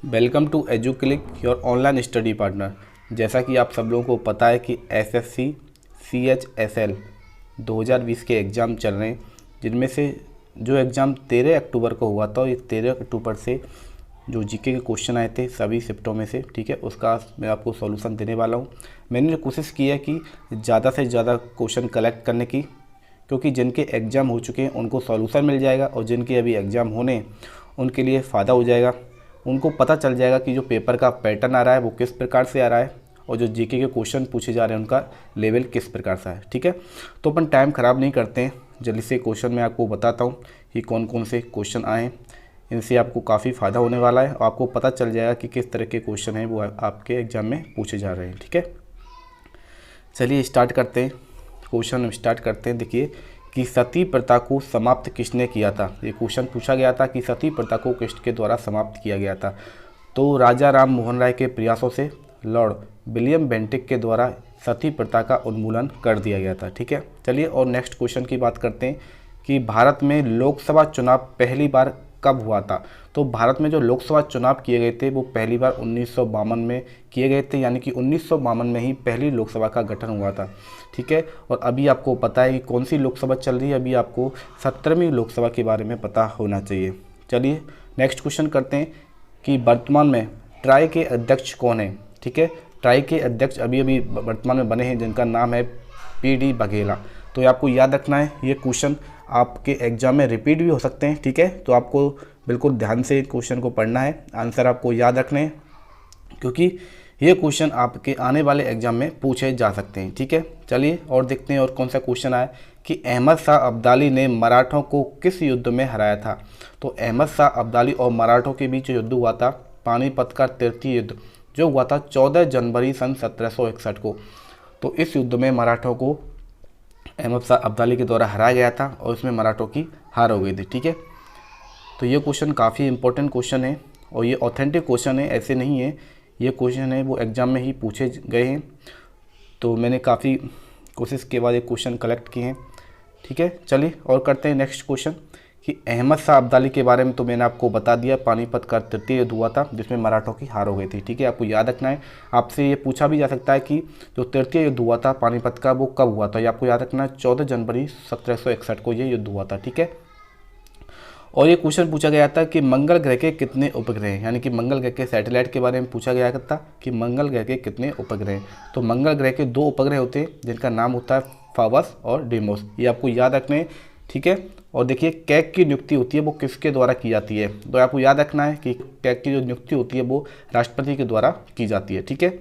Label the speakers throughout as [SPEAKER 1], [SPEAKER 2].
[SPEAKER 1] Welcome to Educlick your online study partner. जैसा कि आप सब लोगों को पता है कि एसएससी CHSL 2020 के एग्ज़ाम चल रहे हैं, जिनमें से जो एग्ज़ाम 13 अक्टूबर को हुआ था, और ये 13 अक्टूबर से जो जीके के क्वेश्चन आए थे सभी शिफ्टों में से, ठीक है, उसका मैं आपको सॉल्यूशन देने वाला हूँ। मैंने कोशिश की है कि ज़्यादा से ज़्यादा क्वेश्चन कलेक्ट करने की, क्योंकि जिनके एग्ज़ाम हो चुके हैं उनको सॉल्यूशन मिल जाएगा, और जिनके अभी एग्ज़ाम होने हैं उनके लिए फ़ायदा हो जाएगा। उनको पता चल जाएगा कि जो पेपर का पैटर्न आ रहा है वो किस प्रकार से आ रहा है, और जो जीके के क्वेश्चन पूछे जा रहे हैं उनका लेवल किस प्रकार से है। ठीक है, तो अपन टाइम ख़राब नहीं करते हैं, जल्दी से क्वेश्चन मैं आपको बताता हूँ कि कौन कौन से क्वेश्चन आए हैं। इनसे आपको काफ़ी फ़ायदा होने वाला है, और आपको पता चल जाएगा कि किस तरह के क्वेश्चन हैं वो आपके एग्ज़ाम में पूछे जा रहे हैं। ठीक है, चलिए स्टार्ट करते हैं, क्वेश्चन स्टार्ट करते हैं। देखिए कि सती प्रथा को समाप्त किसने किया था। ये क्वेश्चन पूछा गया था कि सती प्रथा को किसके द्वारा समाप्त किया गया था। तो राजा राम मोहन राय के प्रयासों से लॉर्ड विलियम बेंटिक के द्वारा सती प्रथा का उन्मूलन कर दिया गया था। ठीक है, चलिए और नेक्स्ट क्वेश्चन की बात करते हैं कि भारत में लोकसभा चुनाव पहली बार कब हुआ था। तो भारत में जो लोकसभा चुनाव किए गए थे वो पहली बार 1952 में किए गए थे, यानी कि 1952 में ही पहली लोकसभा का गठन हुआ था। ठीक है, और अभी आपको पता है कि कौन सी लोकसभा चल रही है, अभी आपको 17वीं लोकसभा के बारे में पता होना चाहिए। चलिए नेक्स्ट क्वेश्चन करते हैं कि वर्तमान में ट्राई के अध्यक्ष कौन है। ठीक है, ट्राई के अध्यक्ष अभी अभी वर्तमान में बने हैं, जिनका नाम है PD बघेला। तो ये आपको याद रखना है, ये क्वेश्चन आपके एग्जाम में रिपीट भी हो सकते हैं। ठीक है, तो आपको बिल्कुल ध्यान से क्वेश्चन को पढ़ना है, आंसर आपको याद रखने हैं, क्योंकि ये क्वेश्चन आपके आने वाले एग्जाम में पूछे जा सकते हैं। ठीक है, चलिए और देखते हैं और कौन सा क्वेश्चन आया कि अहमद शाह अब्दाली ने मराठों को किस युद्ध में हराया था। तो अहमद शाह अब्दाली और मराठों के बीच युद्ध हुआ था पानीपत का तृतीय युद्ध, जो हुआ था 14 जनवरी सन 1761 को। तो इस युद्ध में मराठों को अहमद शाह अब्दाली के द्वारा हराया गया था, और इसमें मराठों की हार हो गई थी। ठीक है, तो ये क्वेश्चन काफ़ी इंपॉर्टेंट क्वेश्चन है, और ये ऑथेंटिक क्वेश्चन है, ऐसे नहीं है, ये क्वेश्चन है वो एग्ज़ाम में ही पूछे गए हैं। तो मैंने काफ़ी कोशिश के बाद ये क्वेश्चन कलेक्ट किए हैं। ठीक है, चलिए और करते हैं नेक्स्ट क्वेश्चन कि अहमद शाह अब्दाली के बारे में तो मैंने आपको बता दिया, पानीपत का तृतीय युद्ध हुआ था जिसमें मराठों की हार हो गई थी। ठीक है, आपको याद रखना है, आपसे ये पूछा भी जा सकता है कि जो तृतीय युद्ध हुआ था पानीपत का वो कब हुआ था। ये आपको याद रखना है, 14 जनवरी 1761 को ये युद्ध हुआ था। ठीक है, और ये क्वेश्चन पूछा गया था कि मंगल ग्रह के कितने उपग्रह हैं, यानी कि मंगल ग्रह के सैटेलाइट के बारे में पूछा गया था कि मंगल ग्रह के कितने उपग्रह हैं। तो मंगल ग्रह के 2 उपग्रह होते हैं, जिनका नाम होता है फावस और डीमोस, ये आपको याद रखने हैं। ठीक है, और देखिए कैग की नियुक्ति होती है वो किसके द्वारा की जाती है। तो आपको याद रखना है कि कैग की जो नियुक्ति होती है वो राष्ट्रपति के द्वारा की जाती है। ठीक है,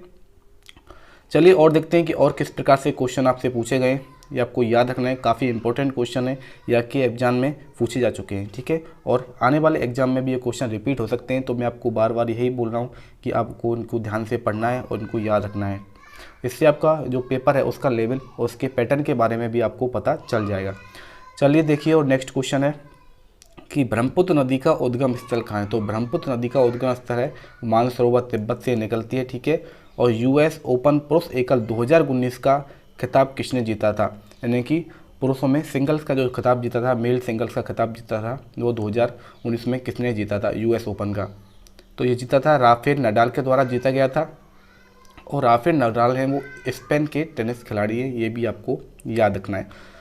[SPEAKER 1] चलिए और देखते हैं कि और किस प्रकार से क्वेश्चन आपसे पूछे गए। ये आपको याद रखना है, काफ़ी इंपॉर्टेंट क्वेश्चन है, या कि एग्जाम में पूछे जा चुके हैं। ठीक है, और आने वाले एग्जाम में भी ये क्वेश्चन रिपीट हो सकते हैं, तो मैं आपको बार बार यही बोल रहा हूँ कि आपको इनको ध्यान से पढ़ना है और इनको याद रखना है। इससे आपका जो पेपर है उसका लेवल और उसके पैटर्न के बारे में भी आपको पता चल जाएगा। चलिए देखिए, और नेक्स्ट क्वेश्चन है कि ब्रह्मपुत्र नदी का उद्गम स्थल कहाँ है। तो ब्रह्मपुत्र नदी का उद्गम स्थल है मानसरोवर तिब्बत से निकलती है। ठीक है, और US ओपन पुरुष एकल 2019 का खिताब किसने जीता था, यानी कि पुरुषों में सिंगल्स का जो खिताब जीता था, मेल सिंगल्स का खिताब जीता था, वो 2019 में किसने जीता था US ओपन का। तो ये जीता था राफेल नडाल के द्वारा जीता गया था, और राफेल नडाल हैं वो स्पेन के टेनिस खिलाड़ी हैं, ये भी आपको याद रखना है।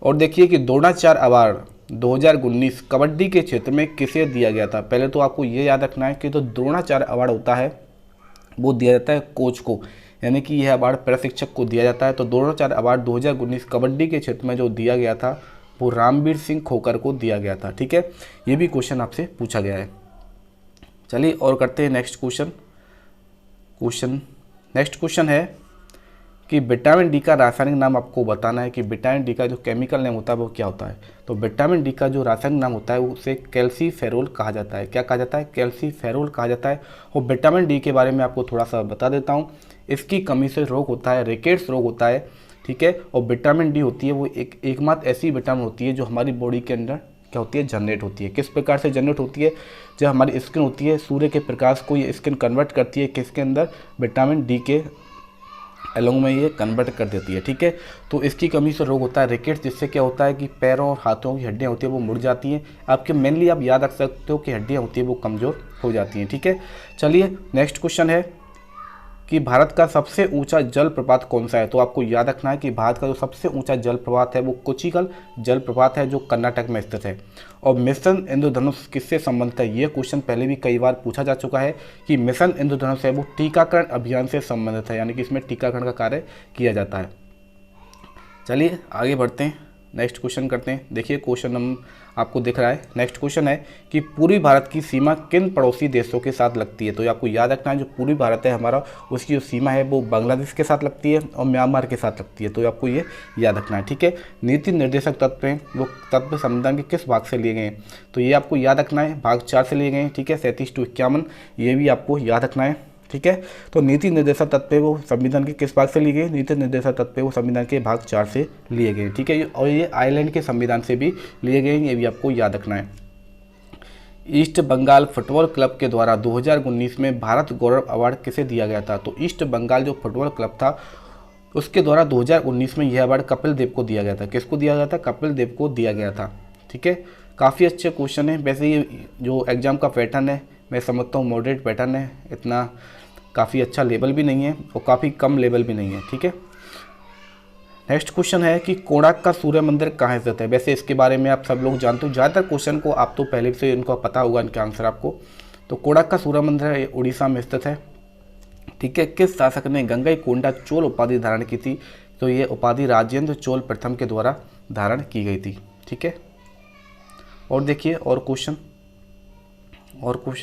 [SPEAKER 1] और देखिए कि द्रोणाचार्य अवार्ड 2019 कबड्डी के क्षेत्र में किसे दिया गया था। पहले तो आपको ये याद रखना है कि जो द्रोणाचार्य अवार्ड होता है वो दिया जाता है कोच को, यानी कि यह अवार्ड प्रशिक्षक को दिया जाता है। तो द्रोणाचार्य अवार्ड 2019 कबड्डी के क्षेत्र में जो दिया गया था वो रामवीर सिंह खोकर को दिया गया था। ठीक है, ये भी क्वेश्चन आपसे पूछा गया है। चलिए और करते हैं नेक्स्ट क्वेश्चन। नेक्स्ट क्वेश्चन है कि विटामिन डी का रासायनिक नाम आपको बताना है कि विटामिन डी का जो केमिकल नेम होता है वो क्या होता है। तो विटामिन डी का जो रासायनिक नाम होता है उसे कैल्सीफेरोल कहा जाता है। क्या कहा जाता है, कैल्सीफेरोल कहा जाता है। और विटामिन डी के बारे में आपको थोड़ा सा बता देता हूँ, इसकी कमी से रोग होता है, रिकेट्स रोग होता है। ठीक है, और विटामिन डी होती है वो एकमात्र ऐसी विटामिन होती है जो हमारी बॉडी के अंदर क्या होती है, जनरेट होती है। किस प्रकार से जनरेट होती है, जब हमारी स्किन होती है सूर्य के प्रकाश को ये स्किन कन्वर्ट करती है किसके अंदर, विटामिन डी के एलोंग में ये कन्वर्ट कर देती है, ठीक है। तो इसकी कमी से रोग होता है रिकेट्स, जिससे क्या होता है कि पैरों और हाथों की हड्डियाँ होती है वो मुड़ जाती हैं। आपके मेनली आप याद रख सकते हो कि हड्डियाँ होती है वो कमज़ोर हो जाती हैं, ठीक है। चलिए नेक्स्ट क्वेश्चन है कि भारत का सबसे ऊंचा जलप्रपात कौन सा है। तो आपको याद रखना है कि भारत का जो सबसे ऊंचा जलप्रपात है वो कोचिकल जलप्रपात है, जो कर्नाटक में स्थित है। और मिशन इंद्रधनुष किससे संबंधित है, ये क्वेश्चन पहले भी कई बार पूछा जा चुका है कि मिशन इंद्रधनुष है वो टीकाकरण अभियान से संबंधित है, यानी कि इसमें टीकाकरण का कार्य किया जाता है। चलिए आगे बढ़ते हैं, नेक्स्ट क्वेश्चन करते हैं। देखिए क्वेश्चन नंबर आपको दिख रहा है, नेक्स्ट क्वेश्चन है कि पूर्वी भारत की सीमा किन पड़ोसी देशों के साथ लगती है। तो ये आपको याद रखना है, जो पूर्वी भारत है हमारा, उसकी जो सीमा है वो बांग्लादेश के साथ लगती है और म्यांमार के साथ लगती है। तो आपको ये याद रखना है, ठीक है। नीति निर्देशक तत्व हैं वो तत्व संविधान के किस भाग से लिए गए हैं। तो ये आपको याद रखना है, भाग 4 से लिए गए हैं, ठीक है। 37 to 51 ये भी आपको याद रखना है, ठीक है। तो नीति निर्देशक तत्व वो संविधान के किस भाग से लिए गए, नीति निर्देशक तत्व वो संविधान के भाग 4 से लिए गए, ठीक है। और ये आयरलैंड के संविधान से भी लिए गए, ये भी आपको याद रखना है। ईस्ट बंगाल फुटबॉल क्लब के द्वारा 2019 में भारत गौरव अवार्ड किसे दिया गया था। तो ईस्ट बंगाल जो फुटबॉल क्लब था उसके द्वारा 2019 में यह अवार्ड कपिल देव को दिया गया था। किसको दिया गया था, कपिल देव को दिया गया था, ठीक है। काफ़ी अच्छे क्वेश्चन है। वैसे ये जो एग्ज़ाम का पैटर्न है मैं समझता हूँ मॉडरेट पैटर्न है, इतना काफ़ी अच्छा लेवल भी नहीं है और काफ़ी कम लेवल भी नहीं है, ठीक है। नेक्स्ट क्वेश्चन है कि कोणार्क का सूर्य मंदिर कहाँ स्थित है। वैसे इसके बारे में आप सब लोग जानते हो, ज़्यादातर क्वेश्चन को आप तो पहले से इनको पता होगा इनका आंसर आपको। तो कोणार्क का सूर्य मंदिर है उड़ीसा में स्थित है, ठीक है। किस शासक ने गंगईकोंडा चोल उपाधि धारण की थी। तो ये उपाधि राजेंद्र चोल प्रथम के द्वारा धारण की गई थी, ठीक है। और देखिए और क्वेश्चन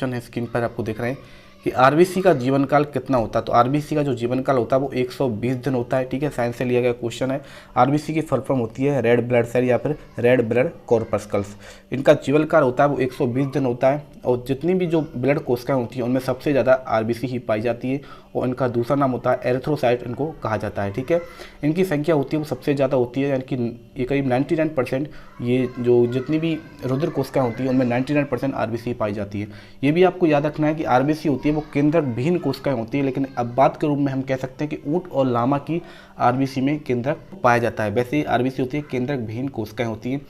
[SPEAKER 1] है स्क्रीन पर आपको दिख रहे हैं कि आरबीसी का जीवन काल कितना होता है। तो आरबीसी का जो जीवन काल होता है वो 120 दिन होता है, ठीक है। साइंस से लिया गया क्वेश्चन है। आरबीसी की फुल फॉर्म होती है रेड ब्लड सेल या फिर रेड ब्लड कॉर्पस्कल्स। इनका जीवन काल होता है वो 120 दिन होता है। और जितनी भी जो ब्लड कोशिकाएं होती हैं उनमें सबसे ज़्यादा आरबीसी ही पाई जाती है और इनका दूसरा नाम होता है एरिथ्रोसाइट, इनको कहा जाता है, ठीक है। इनकी संख्या होती है वो सबसे ज़्यादा होती है, यानी कि ये करीब 99% ये जो जितनी भी रुधिर कोशिकाएं होती हैं उनमें 99% आरबीसी पाई जाती है। ये भी आपको याद रखना है कि आरबीसी होती है वो केंद्रक विहीन कोशिकाएं होती है, लेकिन अब बात के रूप में हम कह सकते हैं कि ऊंट और लामा की आरबीसी में केंद्रक पाया जाता है। वैसे आरबीसी होती है केंद्रक विहीन कोशिकाएं होती हैं।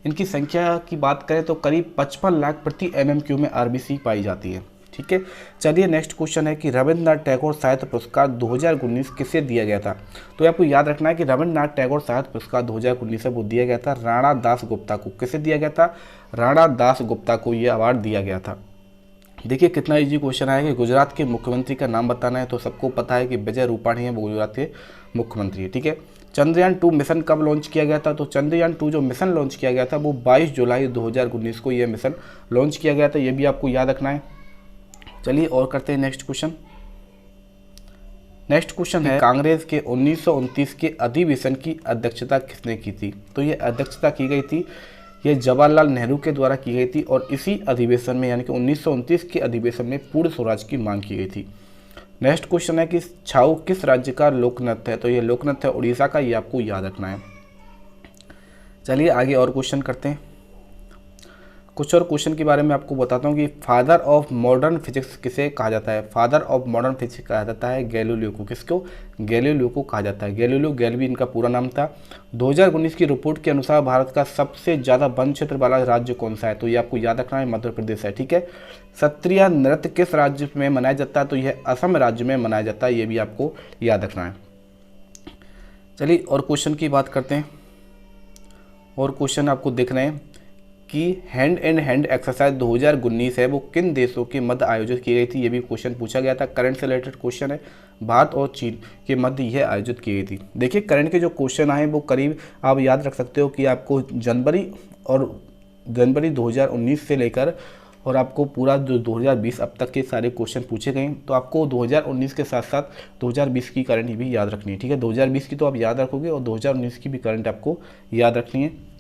[SPEAKER 1] इनकी संख्या की बात करें तो करीब 55 लाख प्रति mm³ में आरबीसी पाई जाती है, ठीक है। चलिए नेक्स्ट क्वेश्चन है कि रविंद्रनाथ टैगोर साहित्य पुरस्कार 2019 किसे दिया गया था। तो आपको याद रखना है कि रविंद्रनाथ टैगोर साहित्य पुरस्कार 2019 है वो दिया गया था राणा दास गुप्ता को। किसे दिया गया था, राणा दास गुप्ता को ये अवार्ड दिया गया था। देखिए कितना इजी क्वेश्चन है कि गुजरात के मुख्यमंत्री का नाम बताना है। तो सबको पता है कि विजय रूपाणी है वो गुजरात के मुख्यमंत्री है, ठीक है। चंद्रयान 2 मिशन कब लॉन्च किया गया था। तो चंद्रयान 2 जो मिशन लॉन्च किया गया था वो 22 जुलाई 2019 को ये मिशन लॉन्च किया गया था, ये भी आपको याद रखना है। चलिए और करते हैं नेक्स्ट क्वेश्चन। नेक्स्ट क्वेश्चन है कांग्रेस के 1929 के अधिवेशन की अध्यक्षता किसने की थी। तो ये अध्यक्षता की गई थी, ये जवाहरलाल नेहरू के द्वारा की गई थी और इसी अधिवेशन में यानी कि 1929 के अधिवेशन में पूर्ण स्वराज की मांग की गई थी। नेक्स्ट क्वेश्चन है कि छाऊ किस राज्य का लोक नृत्य है। तो ये लोक नृत्य है उड़ीसा का, ये आपको याद रखना है। चलिए आगे और क्वेश्चन करते हैं। कुछ और क्वेश्चन के बारे में आपको बताता हूँ कि फादर ऑफ मॉडर्न फिजिक्स किसे कहा जाता है। फादर ऑफ मॉडर्न फिजिक्स कहा जाता है गैलीलियो को। किसको, गैलीलियो को कहा जाता है। गैलीलियो गैलीली इनका पूरा नाम था। 2019 की रिपोर्ट के अनुसार भारत का सबसे ज़्यादा वन क्षेत्र वाला राज्य कौन सा है। तो ये आपको याद रखना है मध्य प्रदेश है, ठीक है। सत्रिया नृत्य किस राज्य में मनाया जाता है। तो यह असम राज्य में मनाया जाता है, ये भी आपको याद रखना है। चलिए और क्वेश्चन की बात करते हैं। और क्वेश्चन आपको दिख रहे हैं कि हैंड एंड हैंड एक्सरसाइज 2019 है वो किन देशों के मध्य आयोजित की गई थी। ये भी क्वेश्चन पूछा गया था, करंट से रिलेटेड क्वेश्चन है। भारत और चीन के मध्य यह आयोजित की गई थी। देखिए करंट के जो क्वेश्चन आए वो करीब आप याद रख सकते हो कि आपको जनवरी 2019 से लेकर और आपको पूरा जो 2020 अब तक के सारे क्वेश्चन पूछे गए। तो आपको 2019 के साथ साथ 2020 की करंट भी याद रखनी है, ठीक है। 2020 की तो आप याद रखोगे और 2019 की भी करंट आपको याद रखनी है।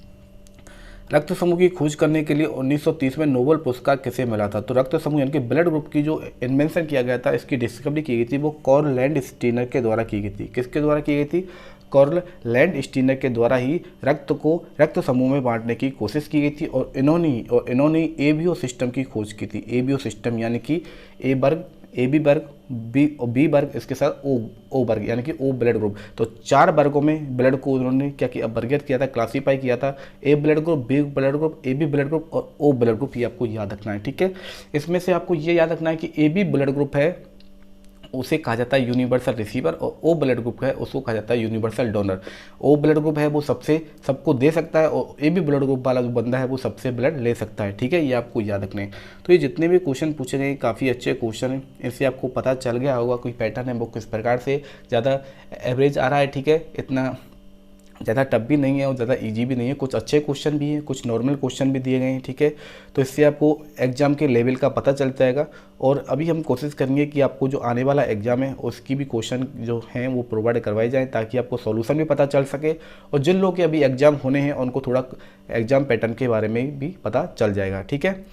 [SPEAKER 1] रक्त समूह की खोज करने के लिए 1930 में नोबेल पुरस्कार किसे मिला था। तो रक्त समूह यानी कि ब्लड ग्रुप की जो इन्वेंशन किया गया था, इसकी डिस्कवरी की गई थी वो कार्ल लैंडस्टीनर के द्वारा की गई थी। किसके द्वारा की गई थी, कार्ल लैंडस्टीनर के द्वारा ही रक्त को रक्त समूह में बांटने की कोशिश की गई थी। और इन्होंने एबीओ सिस्टम की खोज की थी। एबीओ सिस्टम यानी कि ए वर्ग ए बी वर्ग, बी वर्ग, इसके साथ ओ वर्ग यानी कि ओ ब्लड ग्रुप। तो 4 वर्गों में ब्लड को उन्होंने क्या किया, वर्गीकृत किया था, क्लासीफाई किया था। A blood group, B blood group, A B blood group और ओ ब्लड ग्रुप, ये आपको याद रखना है। ठीक है, इसमें से आपको ये याद रखना है कि ए बी ब्लड ग्रुप है उसे कहा जाता है यूनिवर्सल रिसीवर, और ओ ब्लड ग्रुप है उसको कहा जाता है universal donor. O blood group है वो सबको दे सकता है, और ए बी ब्लड ग्रुप वाला जो बंदा है वो सबसे ब्लड ले सकता है। ठीक है, ये आपको याद रखने हैं। तो ये जितने भी क्वेश्चन पूछे गए काफ़ी अच्छे क्वेश्चन हैं, इससे आपको पता चल गया होगा कोई पैटर्न है वो किस प्रकार से ज़्यादा एवरेज आ रहा है। ठीक है, इतना ज़्यादा टफ भी नहीं है और ज़्यादा इजी भी नहीं है, कुछ अच्छे क्वेश्चन भी हैं, कुछ नॉर्मल क्वेश्चन भी दिए गए हैं। ठीक है, तो इससे आपको एग्ज़ाम के लेवल का पता चल जाएगा। और अभी हम कोशिश करेंगे कि आपको जो आने वाला एग्ज़ाम है उसकी भी क्वेश्चन जो हैं वो प्रोवाइड करवाए जाएँ, ताकि आपको सॉल्यूशन भी पता चल सके, और जिन लोगों के अभी एग्ज़ाम होने हैं उनको थोड़ा एग्ज़ाम पैटर्न के बारे में भी पता चल जाएगा। ठीक है,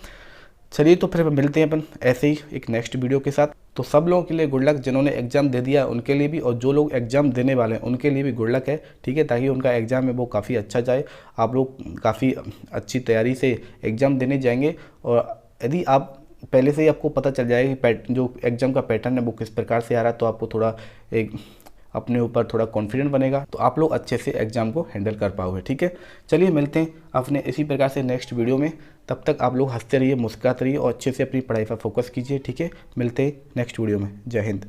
[SPEAKER 1] चलिए तो फिर मिलते हैं अपन ऐसे ही एक नेक्स्ट वीडियो के साथ। तो सब लोगों के लिए गुड लक, जिन्होंने एग्ज़ाम दे दिया उनके लिए भी, और जो लोग एग्ज़ाम देने वाले हैं उनके लिए भी गुड लक है। ठीक है, ताकि उनका एग्ज़ाम है वो काफ़ी अच्छा जाए, आप लोग काफ़ी अच्छी तैयारी से एग्ज़ाम देने जाएंगे। और यदि आप पहले से ही आपको पता चल जाएगा कि जो एग्ज़ाम का पैटर्न है वो किस प्रकार से आ रहा है, तो आपको थोड़ा एक अपने ऊपर थोड़ा कॉन्फिडेंट बनेगा, तो आप लोग अच्छे से एग्ज़ाम को हैंडल कर पाओगे। ठीक है, चलिए मिलते हैं अपने इसी प्रकार से नेक्स्ट वीडियो में। तब तक आप लोग हंसते रहिए, मुस्कुराते रहिए और अच्छे से अपनी पढ़ाई पर फोकस कीजिए। ठीक है, मिलते हैं नेक्स्ट वीडियो में। जय हिंद।